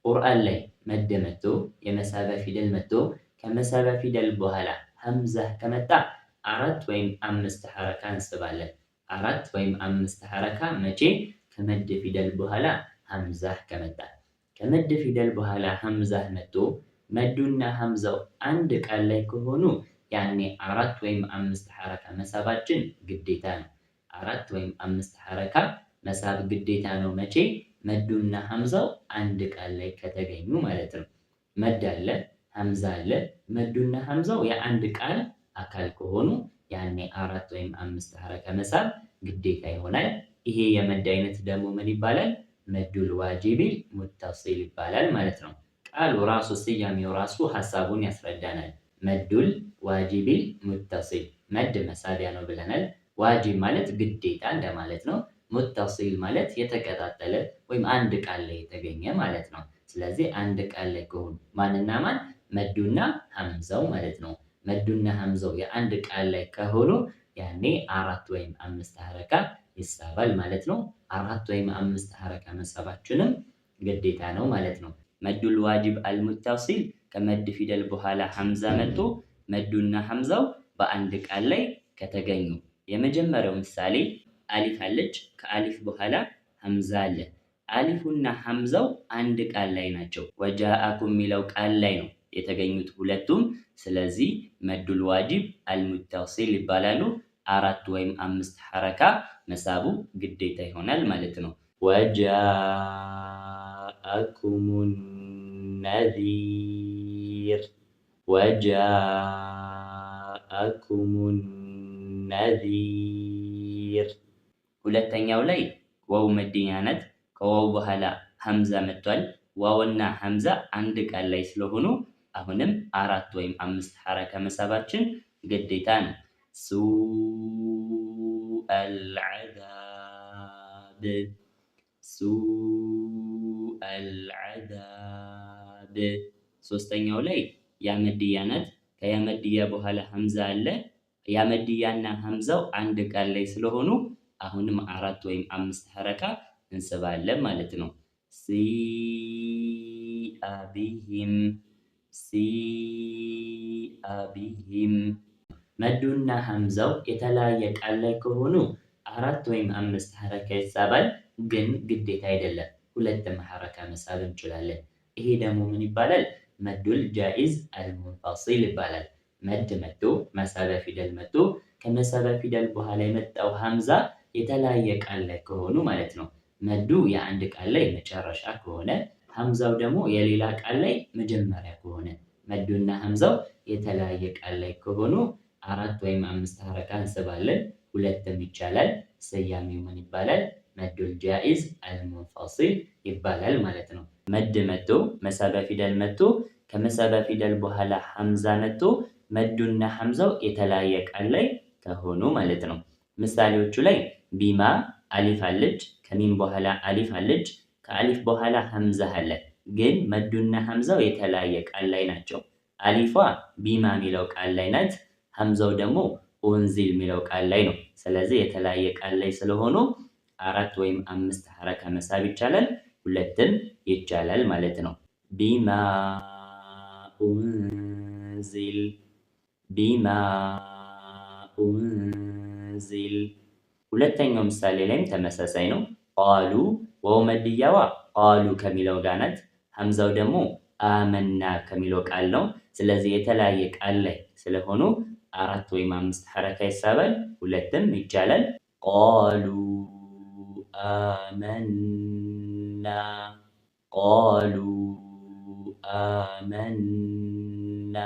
ቁርአን ላይ መድ መጥቶ የመሳቢያ ፊደል መጥቶ ከመሳቢያ ፊደል በኋላ ሐምዛ ከመጣ 4 ወይም 5 ሐረካ እንስባለን። 4 ወይም 5 ሐረካ መቼ? ከመድ ፊደል በኋላ ሐምዛ ከመጣ። ከመድ ፊደል በኋላ ሐምዛ መጥቶ መዱና ሐምዛው አንድ ቃል ላይ ከሆኑ ያኔ 4 ወይም 5 ሐረካ መሳባችን ግዴታ ነው። 4 ወይም 5 ሐረካ መሳብ ግዴታ ነው። መቼ? መዱና ሐምዛው አንድ ቃል ላይ ከተገኙ ማለት ነው። መድ አለ፣ ሐምዛ አለ። መዱና ሐምዛው የአንድ ቃል አካል ከሆኑ ያኔ 4 ወይም 5 ሐረካ መሳብ ግዴታ ይሆናል። ይሄ የመድ አይነት ደግሞ ምን ይባላል? መዱል ዋጂቢል ሙተሲል ይባላል ማለት ነው። ቃሉ ራሱ ስያሜው ራሱ ሐሳቡን ያስረዳናል። መዱል ዋጂቢል ሙተሲል መድ መሳቢያ ነው ብለናል። ዋጂብ ማለት ግዴታ እንደማለት ነው። ሙተሲል ማለት የተቀጣጠለ ወይም አንድ ቃል ላይ የተገኘ ማለት ነው። ስለዚህ አንድ ቃል ላይ ከሆኑ ማንና ማን? መዱና ሐምዛው ማለት ነው። መዱና ሐምዛው የአንድ ቃል ላይ ከሆኑ ያኔ 4 ወይም 5 ሐረካ ይሳባል ማለት ነው። 4 ወይም 5 ሐረካ መሳባችንም ግዴታ ነው ማለት ነው። መዱል ዋጂብ አልሙተሲል ከመድ ፊደል በኋላ ሐምዛ መጥቶ መዱና ሐምዛው በአንድ ቃል ላይ ከተገኙ። የመጀመሪያው ምሳሌ አሊፍ አለች። ከአሊፍ በኋላ ሐምዛ አለ። አሊፉና ሐምዛው አንድ ቃል ላይ ናቸው። ወጃአኩም የሚለው ቃል ላይ ነው የተገኙት ሁለቱም። ስለዚህ መዱል ዋጂብ አልሙተሲል ይባላሉ። 4 ወይም 5 ሐረካ መሳቡ ግዴታ ይሆናል ማለት ነው። ወጃአኩም ነዚር ወጃአኩም ነዚር። ሁለተኛው ላይ ዋው መድኛ ናት። ከዋው በኋላ ሐምዛ መጥቷል። ዋውና ሐምዛ አንድ ቃል ላይ ስለሆኑ አሁንም 4 ወይም 5 ሐረካ መሳባችን ግዴታ ነው። ሱአል ዐዛብ ሱአል ዐዛብ። ሶስተኛው ላይ ያመድያ ናት። ከያመድያ በኋላ ሐምዛ አለ። ያመድያና ሐምዛው አንድ ቃል ላይ ስለሆኑ አሁንም 4 ወይም 5 ሐረካ እንስባለን ማለት ነው። ሲአ ቢሂም ሲአ ቢሂም። መዱና ሐምዛው የተለያየ ቃል ላይ ከሆኑ 4 ወይም 5 ሐረካ ይሳባል፣ ግን ግዴታ አይደለም። 2 ሐረካ መሳብ እንችላለን። ይሄ ደግሞ ምን ይባላል? መዱል ጃኢዝ አልሙንፈሲል ይባላል። መድ መጥቶ መሳቢያ ፊደል መጥቶ ከመሳቢያ ፊደል በኋላ የመጣው ሐምዛ የተለያየ ቃል ላይ ከሆኑ ማለት ነው። መዱ የአንድ ቃል ላይ መጨረሻ ከሆነ፣ ሐምዛው ደግሞ የሌላ ቃል ላይ መጀመሪያ ከሆነ፣ መዱና ሐምዛው የተለያየ ቃል ላይ ከሆኑ 4 ወይም 5 ሐረካ እንስባለን። 2ም ይቻላል። ስያሜው ምን ይባላል? መዱል ጃኢዝ አልሙንፈሲል ይባላል ማለት ነው። መድ መጥቶ መሳቢያ ፊደል መጥቶ ከመሳቢያ ፊደል በኋላ ሐምዛ መጥቶ መዱና ሐምዛው የተለያየ ቃል ላይ ከሆኑ ማለት ነው። ምሳሌዎቹ ላይ ቢማ አሊፍ አለች። ከሚም በኋላ አሊፍ አለች። ከአሊፍ በኋላ ሐምዛ አለ። ግን መዱና ሐምዛው የተለያየ ቃል ላይ ናቸው። አሊፏ ቢማ የሚለው ቃል ላይ ናት። ሐምዛው ደግሞ ኡንዚል የሚለው ቃል ላይ ነው። ስለዚህ የተለያየ ቃል ላይ ስለሆኑ 4 ወይም 5 ሐረካ መሳብ ይቻላል። 2ም ይቻላል ማለት ነው። ቢማ ኡንዚል ቢማ ኡንዚል። ሁለተኛው ምሳሌ ላይም ተመሳሳይ ነው። ቃሉ ዋው መድያዋ ቃሉ ከሚለው ጋር ናት። ሐምዛው ደግሞ አመና ከሚለው ቃል ነው። ስለዚህ የተለያየ ቃል ላይ ስለሆኑ 4 ወይም 5 ሐረካ ይሳባል። 2ም ይቻላል። ቃሉ አመና ቃሉ አመና።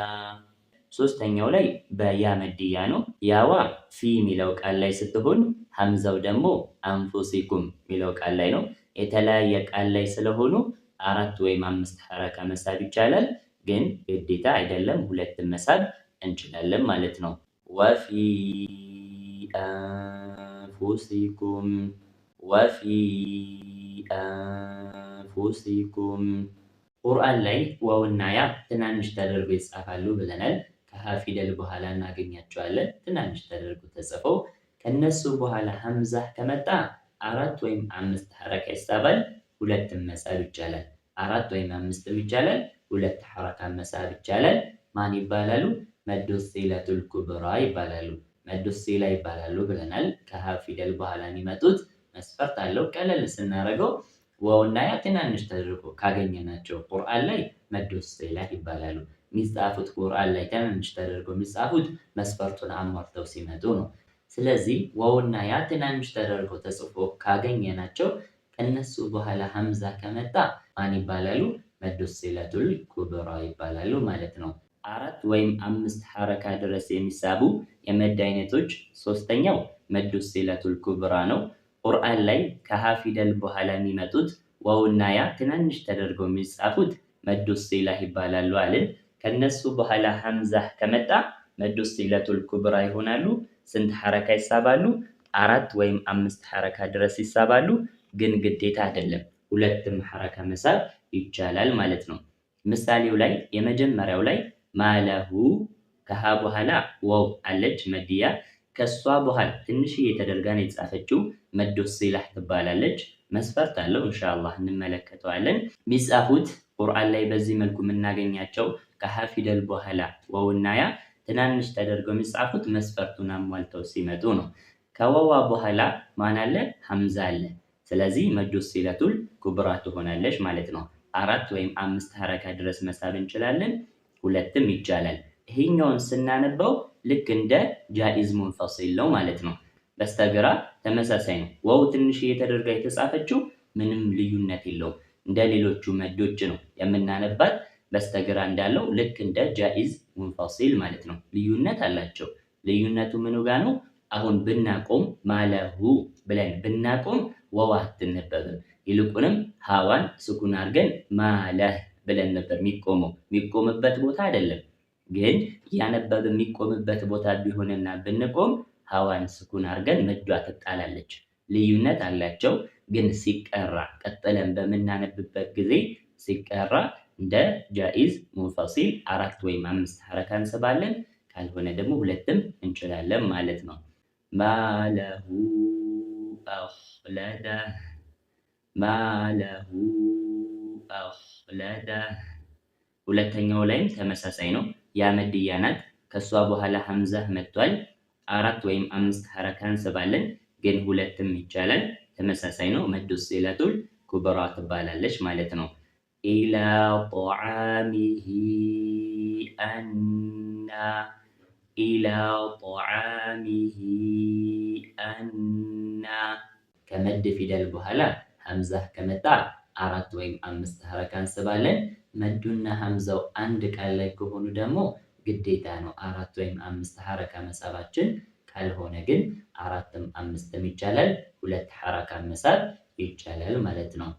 ሶስተኛው ላይ በያ መድያ ነው። ያዋ ፊ የሚለው ቃል ላይ ስትሆን ሐምዛው ደግሞ አንፉሲኩም የሚለው ቃል ላይ ነው። የተለያየ ቃል ላይ ስለሆኑ 4 ወይም 5 ሐረካ መሳብ ይቻላል፣ ግን ግዴታ አይደለም። 2ም መሳብ እንችላለን ማለት ነው። ወፊ አንፉሲኩም ወፊ አንፉሲኩም። ቁርአን ላይ ዋውና ያ ትናንሽ ተደርጎ ይጻፋሉ ብለናል። ከሀ ፊደል በኋላ እናገኛቸዋለን። ትናንሽ ተደርጎ ተጽፈው ከነሱ በኋላ ሐምዛ ከመጣ 4 ወይም 5 ሐረካ ይሳባል። 2ም መሳብ ይቻላል። አራት ወይም አምስትም ይቻላል። ሁለት ሐረካ መሳብ ይቻላል። ማን ይባላሉ? መዱ ሲለቱል ኩብራ ይባላሉ። መዱ ሲላ ይባላሉ ብለናል። ከሀ ፊደል በኋላ የሚመጡት መስፈርት አለው። ቀለል ስናደርገው ዋውና ያ ትናንሽ ተደርጎ ካገኘናቸው ቁርአን ላይ መዱ ሲላ ይባላሉ። የሚጻፉት ቁርአን ላይ ትናንሽ ተደርጎ የሚጻፉት መስፈርቱን አሟልተው ሲመጡ ነው። ስለዚህ ዋውና ያ ትናንሽ ተደርጎ ተጽፎ ካገኘናቸው ከነሱ በኋላ ሀምዛ ከመጣ ማን ይባላሉ? መዱ ሲለቱል ኩብራ ይባላሉ ማለት ነው። አራት ወይም አምስት ሐረካ ድረስ የሚሳቡ የመድ አይነቶች ሶስተኛው መዱ ሲለቱል ኩብራ ነው። ቁርአን ላይ ከሀ ፊደል በኋላ የሚመጡት ዋውና ያ ትናንሽ ተደርገው የሚጻፉት መዱ ሲላ ይባላሉ አልን። ከነሱ በኋላ ሀምዛ ከመጣ መዱ ሲለቱል ኩብራ ይሆናሉ። ስንት ሐረካ ይሳባሉ? አራት ወይም አምስት ሐረካ ድረስ ይሳባሉ። ግን ግዴታ አይደለም፣ ሁለትም ሐረካ መሳብ ይቻላል ማለት ነው። ምሳሌው ላይ የመጀመሪያው ላይ ማለሁ ከሀ በኋላ ዋው አለች መድያ። ከሷ በኋላ ትንሽዬ ተደርጋ ነው የተጻፈችው። መዱ ሲላህ ትባላለች። መስፈርት አለው፣ ኢንሻአላህ እንመለከተዋለን። የሚጻፉት ቁርአን ላይ በዚህ መልኩ የምናገኛቸው ከሀ ፊደል በኋላ ዋውና ያ ትናንሽ ተደርገው የሚጻፉት መስፈርቱን አሟልተው ሲመጡ ነው። ከዋዋ በኋላ ማን አለ? ሀምዛ አለ። ስለዚህ መዱ ሲለቱል ኩብራ ትሆናለች ማለት ነው። አራት ወይም አምስት ሐረካ ድረስ መሳብ እንችላለን፣ ሁለትም ይቻላል። ይሄኛውን ስናነበው ልክ እንደ ጃኢዝ ሙንፈሲል ነው ማለት ነው። በስተግራ ተመሳሳይ ነው። ዋው ትንሽ ተደርጋ የተጻፈችው ምንም ልዩነት የለውም። እንደ ሌሎቹ መዶች ነው የምናነባት። በስተግራ እንዳለው ልክ እንደ ጃኢዝ ሙንፈሲል ማለት ነው። ልዩነት አላቸው። ልዩነቱ ምኑ ጋር ነው? አሁን ብናቆም ማለሁ ብለን ብናቆም ዋው አትነበብም። ይልቁንም ሃዋን ስኩን አድርገን ማለህ ብለን ነበር የሚቆመው። የሚቆምበት ቦታ አይደለም ግን ያነበብ የሚቆምበት ቦታ ቢሆንና ብንቆም ሃዋን ስኩን አድርገን መዷ ትጣላለች። ልዩነት አላቸው። ግን ሲቀራ ቀጥለን በምናነብበት ጊዜ ሲቀራ እንደ ጃኢዝ ሙንፈሲል አራት ወይም አምስት ሐረካ እንስባለን። ካልሆነ ደግሞ ሁለትም እንችላለን ማለት ነው። ማለሁ አኽለደ ማለሁ አኽለደ። ሁለተኛው ላይም ተመሳሳይ ነው። ያ መድያ ናት። ከሷ በኋላ ሀምዛ መጥቷል። አራት ወይም አምስት ሐረካ እንስባለን። ግን ሁለትም ይቻላል። ተመሳሳይ ነው። መዱ ሲለቱል ኩብራ ትባላለች ማለት ነው። ኢላ ጧዓሚሂ አና ኢላ ጧዓሚሂ አና። ከመድ ፊደል በኋላ ሀምዛ ከመጣ አራት ወይም አምስት ሐረካ እንስባለን። መዱና ሀምዛው አንድ ቃል ላይ ከሆኑ ደግሞ ግዴታ ነው አራት ወይም አምስት ሐረካ መሳባችን። ካልሆነ ግን አራትም አምስትም ይቻላል። ሁለት ሐረካ መሳብ ይቻላል ማለት ነው።